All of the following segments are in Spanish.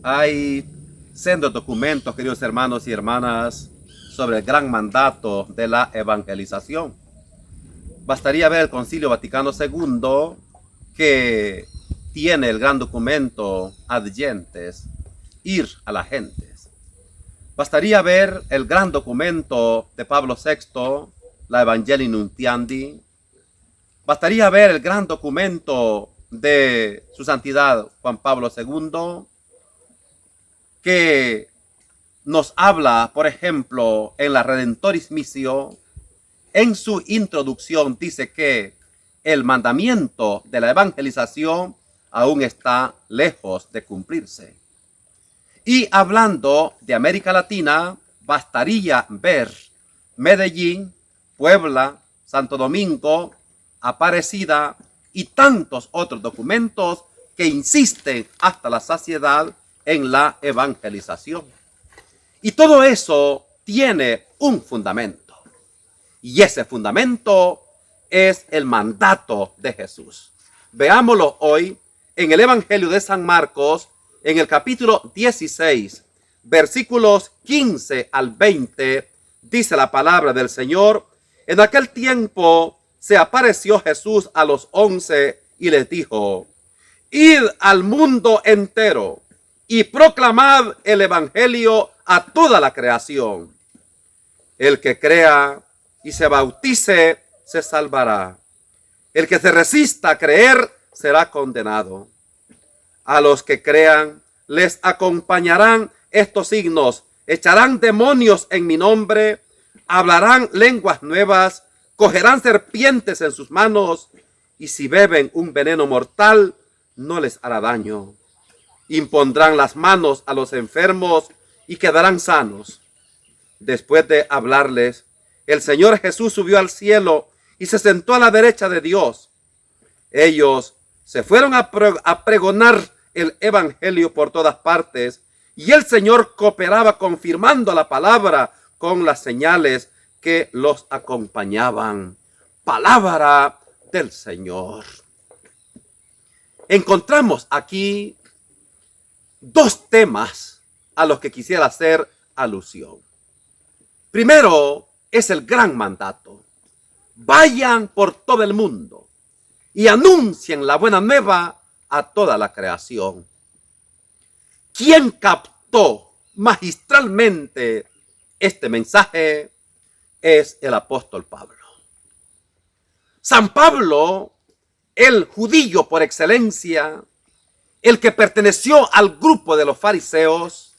Hay sendos documentos, queridos hermanos y hermanas, sobre el gran mandato de la evangelización. Bastaría ver el Concilio Vaticano II, que tiene el gran documento Ad Gentes, ir a las gentes. Bastaría ver el gran documento de Pablo VI, la Evangelii Nuntiandi. Bastaría ver el gran documento de su santidad Juan Pablo II, que nos habla, por ejemplo, en la Redentoris Missio. En su introducción dice que el mandamiento de la evangelización aún está lejos de cumplirse. Y hablando de América Latina, bastaría ver Medellín, Puebla, Santo Domingo, Aparecida y tantos otros documentos que insisten hasta la saciedad en la evangelización. Y todo eso tiene un fundamento. Y ese fundamento es el mandato de Jesús. Veámoslo hoy en el Evangelio de San Marcos, en el capítulo 16, versículos 15 al 20, dice la palabra del Señor: en aquel tiempo se apareció Jesús a los 11 y les dijo: id al mundo entero y proclamad el evangelio a toda la creación. El que crea y se bautice se salvará. El que se resista a creer será condenado. A los que crean les acompañarán estos signos: echarán demonios en mi nombre, hablarán lenguas nuevas, cogerán serpientes en sus manos, y si beben un veneno mortal no les hará daño. Impondrán las manos a los enfermos y quedarán sanos. Después de hablarles, el Señor Jesús subió al cielo y se sentó a la derecha de Dios. Ellos se fueron a pregonar el evangelio por todas partes, y el Señor cooperaba confirmando la palabra con las señales que los acompañaban. Palabra del Señor. Encontramos aquí dos temas a los que quisiera hacer alusión. Primero es el gran mandato: vayan por todo el mundo y anuncien la buena nueva a toda la creación. ¿Quién captó magistralmente este mensaje? Es el apóstol Pablo. San Pablo, el judío por excelencia, el que perteneció al grupo de los fariseos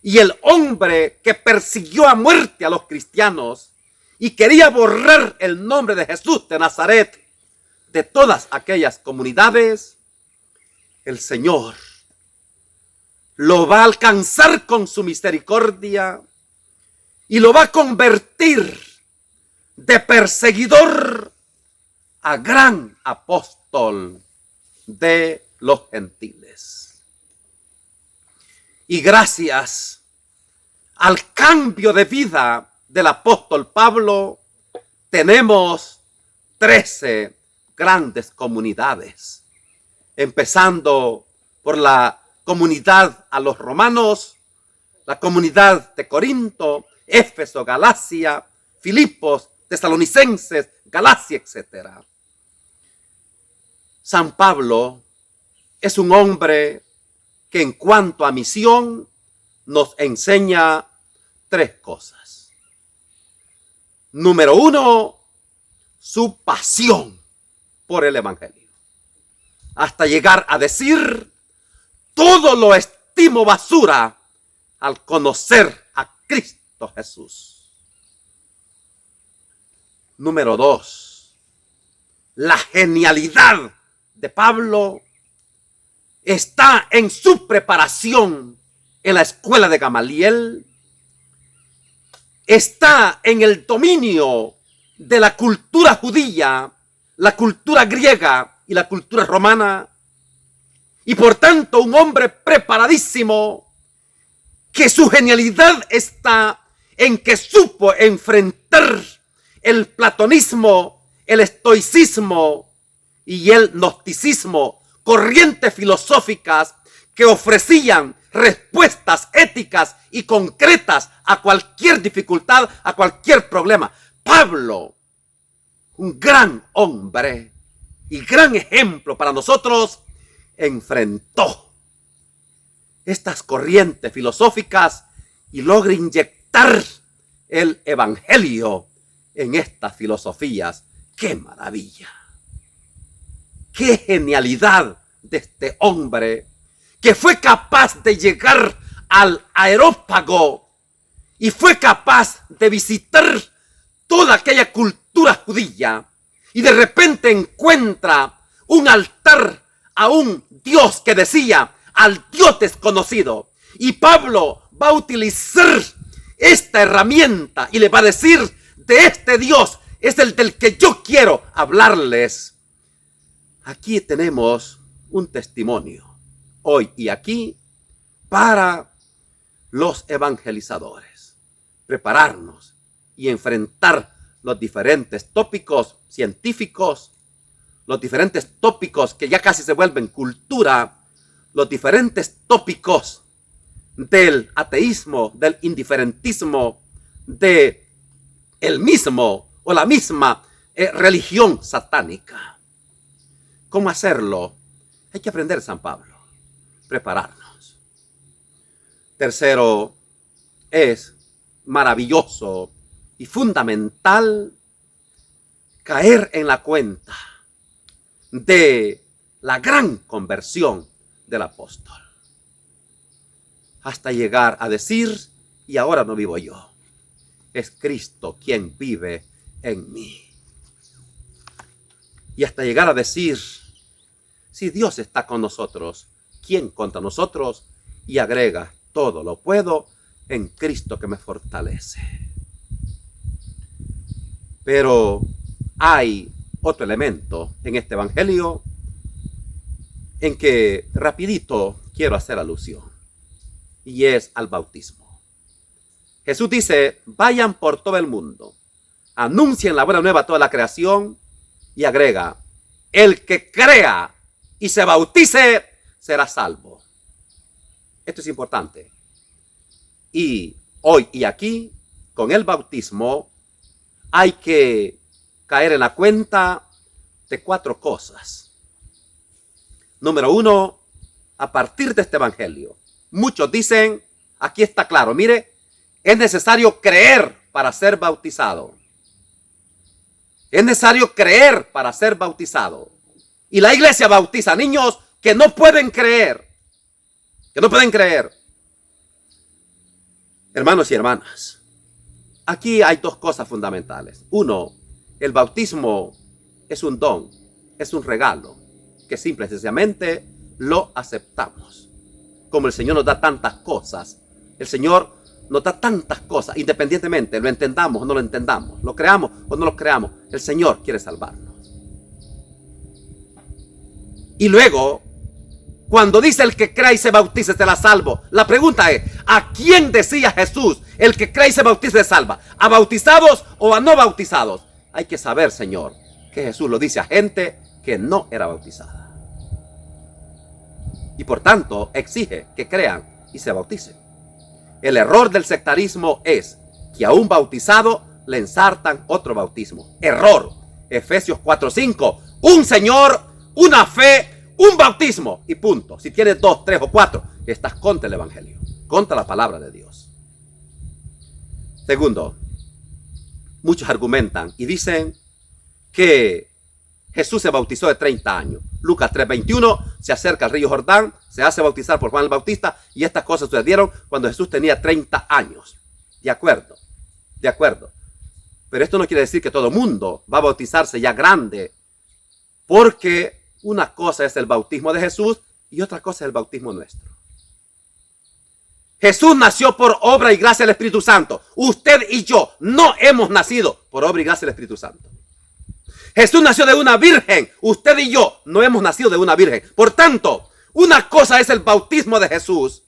y el hombre que persiguió a muerte a los cristianos y quería borrar el nombre de Jesús de Nazaret de todas aquellas comunidades, el Señor lo va a alcanzar con su misericordia y lo va a convertir de perseguidor a gran apóstol de los gentiles. Y gracias al cambio de vida del apóstol Pablo, tenemos 13 grandes comunidades, empezando por la comunidad a los romanos, la comunidad de Corinto, Éfeso, Galacia, Filipos, Tesalonicenses, Galacia, etc. San Pablo es un hombre que en cuanto a misión nos enseña tres cosas. Número uno, su pasión por el evangelio, hasta llegar a decir: todo lo estimo basura al conocer a Cristo Jesús. Número dos, la genialidad de Pablo está en su preparación en la escuela de Gamaliel, está en el dominio de la cultura judía, la cultura griega y la cultura romana, y por tanto un hombre preparadísimo, que su genialidad está en que supo enfrentar el platonismo, el estoicismo y el gnosticismo, corrientes filosóficas que ofrecían respuestas éticas y concretas a cualquier dificultad, a cualquier problema. Pablo, un gran hombre y gran ejemplo para nosotros, enfrentó estas corrientes filosóficas y logra inyectar el evangelio en estas filosofías. ¡Qué maravilla! ¡Qué genialidad de este hombre que fue capaz de llegar al Areópago y fue capaz de visitar toda aquella cultura judía y de repente encuentra un altar a un Dios que decía al Dios desconocido? Y Pablo va a utilizar esta herramienta y le va a decir: de este Dios es el del que yo quiero hablarles. Aquí tenemos un testimonio hoy y aquí para los evangelizadores. Prepararnos y enfrentar los diferentes tópicos científicos, los diferentes tópicos que ya casi se vuelven cultura, los diferentes tópicos del ateísmo, del indiferentismo, de el mismo o la misma religión satánica. ¿Cómo hacerlo? Hay que aprender San Pablo, prepararnos. Tercero, es maravilloso y fundamental caer en la cuenta de la gran conversión del apóstol, hasta llegar a decir: y ahora no vivo yo, es Cristo quien vive en mí. Y hasta llegar a decir: si Dios está con nosotros, ¿quién contra nosotros? Y agrega: todo lo puedo en Cristo que me fortalece. Pero hay otro elemento en este evangelio en que rapidito quiero hacer alusión, y es al bautismo. Jesús dice: vayan por todo el mundo, anuncien la buena nueva a toda la creación, y agrega: el que crea y se bautice será salvo. Esto es importante. Y hoy y aquí, con el bautismo, hay que caer en la cuenta de 4 cosas. Número 1, a partir de este evangelio, muchos dicen, aquí está claro, mire, es necesario creer para ser bautizado. Es necesario creer para ser bautizado. Y la iglesia bautiza niños que no pueden creer. Que no pueden creer. Hermanos y hermanas, aquí hay 2 cosas fundamentales. 1, el bautismo es un don, es un regalo, que simple y sencillamente lo aceptamos. Como el Señor nos da tantas cosas, el Señor nos da tantas cosas, independientemente lo entendamos o no lo entendamos, lo creamos o no lo creamos, el Señor quiere salvarnos. Y luego, cuando dice el que cree y se bautice será salvo, la pregunta es: ¿a quién decía Jesús el que cree y se bautice se salva? ¿A bautizados o a no bautizados? Hay que saber, Señor, que Jesús lo dice a gente que no era bautizada. Y por tanto exige que crean y se bauticen. El error del sectarismo es que a un bautizado le ensartan otro bautismo. Error. Efesios 4:5. Un Señor, una fe, un bautismo y punto. Si tienes 2, 3 o 4, estás contra el evangelio, contra la palabra de Dios. Segundo, muchos argumentan y dicen que Jesús se bautizó de 30 años. Lucas 3:21, se acerca al río Jordán, se hace bautizar por Juan el Bautista, y estas cosas sucedieron cuando Jesús tenía 30 años. De acuerdo, de acuerdo. Pero esto no quiere decir que todo mundo va a bautizarse ya grande, porque una cosa es el bautismo de Jesús y otra cosa es el bautismo nuestro. Jesús nació por obra y gracia del Espíritu Santo. Usted y yo no hemos nacido por obra y gracia del Espíritu Santo. Jesús nació de una virgen. Usted y yo no hemos nacido de una virgen. Por tanto, una cosa es el bautismo de Jesús,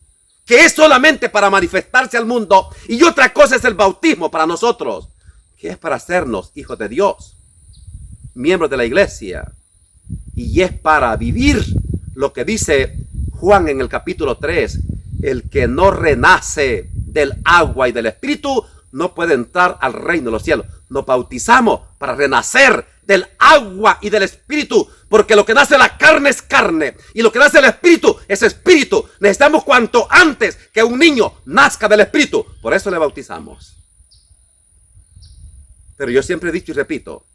que es solamente para manifestarse al mundo, y otra cosa es el bautismo para nosotros, que es para hacernos hijos de Dios, miembros de la iglesia, y es para vivir lo que dice Juan en el capítulo 3, el que no renace del agua y del espíritu no puede entrar al reino de los cielos. Nos bautizamos para renacer del agua y del espíritu, porque lo que nace de la carne es carne, y lo que nace del espíritu es espíritu. Necesitamos cuanto antes que un niño nazca del espíritu, por eso le bautizamos. Pero yo siempre he dicho y repito,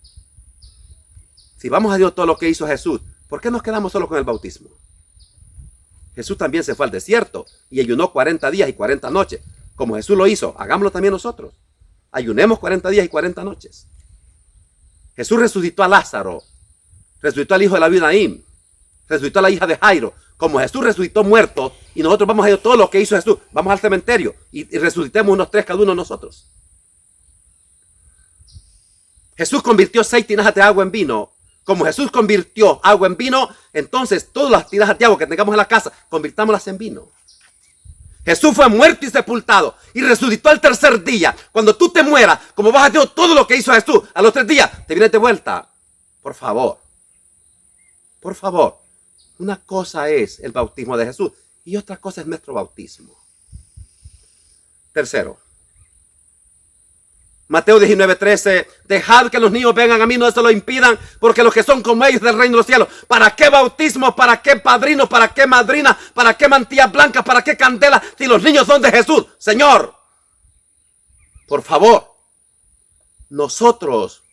si vamos a Dios todo lo que hizo Jesús, ¿por qué nos quedamos solo con el bautismo? Jesús también se fue al desierto y ayunó 40 días y 40 noches. Como Jesús lo hizo, hagámoslo también nosotros. Ayunemos 40 días y 40 noches. Jesús resucitó a Lázaro, resucitó al hijo de la viuda Naín, resucitó a la hija de Jairo. Como Jesús resucitó muertos y nosotros vamos a ir todo lo que hizo Jesús, vamos al cementerio y resucitemos unos 3 cada uno de nosotros. Jesús convirtió 6 tinajas de agua en vino. Como Jesús convirtió agua en vino, entonces todas las tinajas de agua que tengamos en la casa, convirtámoslas en vino. Jesús fue muerto y sepultado y resucitó al tercer día. Cuando tú te mueras, como vas a Dios todo lo que hizo Jesús, a los 3 días te vienes de vuelta. Por favor. Por favor. Una cosa es el bautismo de Jesús y otra cosa es nuestro bautismo. Tercero. Mateo 19:13, dejad que los niños vengan a mí, no se lo impidan, porque los que son como ellos del reino de los cielos. ¿Para qué bautismo? ¿Para qué padrino? ¿Para qué madrina? ¿Para qué mantillas blancas? ¿Para qué candela? Si los niños son de Jesús. Señor, por favor, nosotros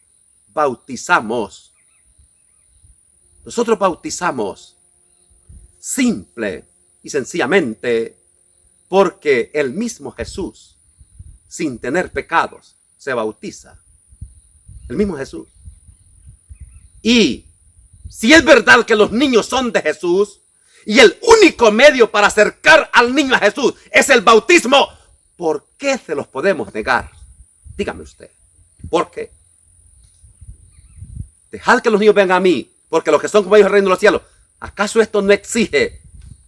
bautizamos. Nosotros bautizamos simple y sencillamente porque el mismo Jesús, sin tener pecados, se bautiza. El mismo Jesús. Y si es verdad que los niños son de Jesús y el único medio para acercar al niño a Jesús es el bautismo, ¿por qué se los podemos negar? Dígame usted, ¿por qué? Dejad que los niños vengan a mí, porque los que son como ellos del reino de los cielos. ¿Acaso esto no exige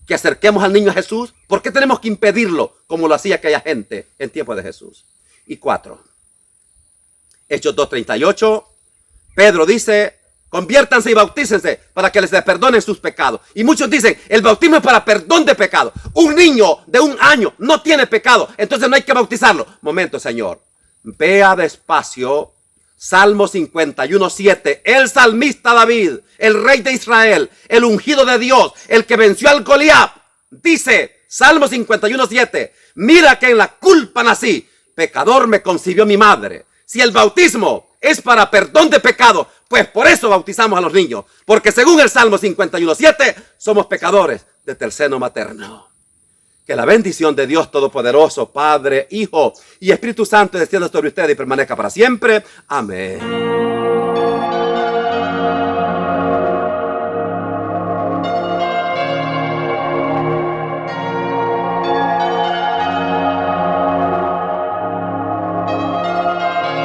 que acerquemos al niño a Jesús? ¿Por qué tenemos que impedirlo como lo hacía aquella gente en tiempo de Jesús? Y 4. Hechos 2:38. Pedro dice, conviértanse y bautícense para que les perdonen sus pecados. Y muchos dicen, el bautismo es para perdón de pecado. Un niño de 1 año no tiene pecado, entonces no hay que bautizarlo. Momento, Señor. Vea despacio. Salmo 51:7. El salmista David, el rey de Israel, el ungido de Dios, el que venció al Goliat, dice, Salmo 51:7, mira que en la culpa nací, pecador me concibió mi madre. Si el bautismo es para perdón de pecado, pues por eso bautizamos a los niños, porque según el Salmo 51:7, somos pecadores desde el seno materno. Que la bendición de Dios Todopoderoso, Padre, Hijo y Espíritu Santo descienda sobre ustedes y permanezca para siempre. Amén.